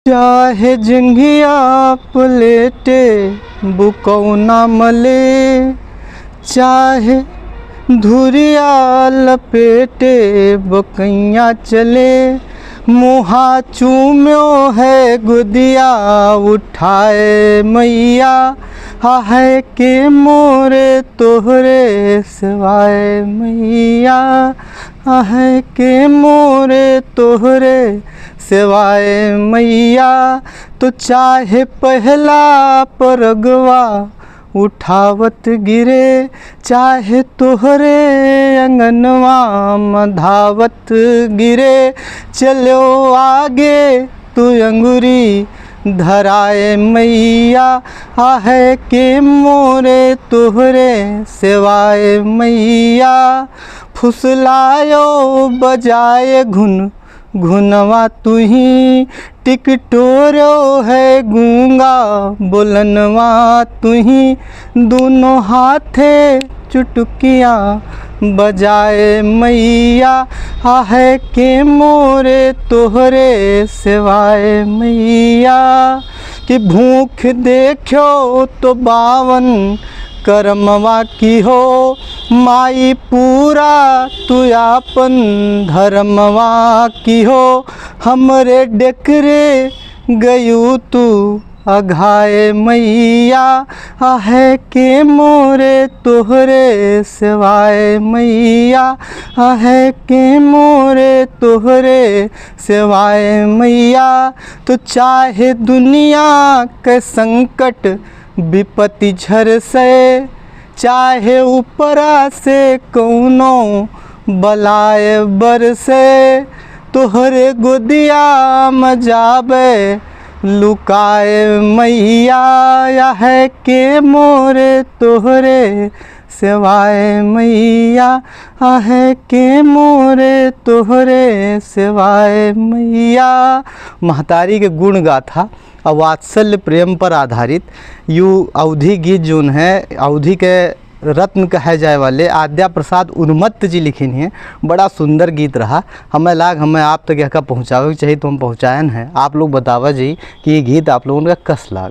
चाहे जिंघिया पलेटे बुकौना मले, चाहे धुरिया लपेटे बकैया चले। मुहा चूम्यो है गुदिया उठाए मैया, है के मोरे तोहरे सिवाय मैया, है के मोरे तोहरे सिवाय मैया। तो चाहे पहला परगवा उठावत गिरे, चाहे तोहरे अंगनवा मधावत गिरे। चलो आगे तू अंगुरी धराए मैया, है के मोरे तोहरे सिवाय मैया। फुसलायो बजाए घुन घुनवा तुही, टिकटोरो है गूंगा बोलनवा तुही। दोनों हाथे चुटकियाँ बजाए मैया, है के मोरे तोहरे सिवाय मैया। कि भूख देखो तो बावन करमवा की हो, माई पूरा तू आपन धर्मवा की हो। हमरे डेकरे गयू तू अघाए मैया, है के मोरे तोहरे सिवाय मैया, है के मोरे तोहरे सिवाय मैया। तो चाहे दुनिया के संकट विपत्ति झर से, चाहे ऊपरा से कौनो बलाए बरसे। तोहरे गोदिया में जाबे लुकाए मैया, है के मोरे तोहरे सिवाय मैया, है के मोरे तोहरे सिवाय मैया। महतारी के गुण गाथा और वात्सल्य प्रेम पर आधारित यू अवधि गीत जोन है, अवधि के रत्न कहे जाए वाले आद्या प्रसाद उन्मत्त जी लिखिन हैं। बड़ा सुंदर गीत रहा। हमें आप तक यह पहुँचावे चाहिए तो हम पहुँचाएन हैं। आप लोग बतावा जी कि ये गीत आप लोगों का कस लाग।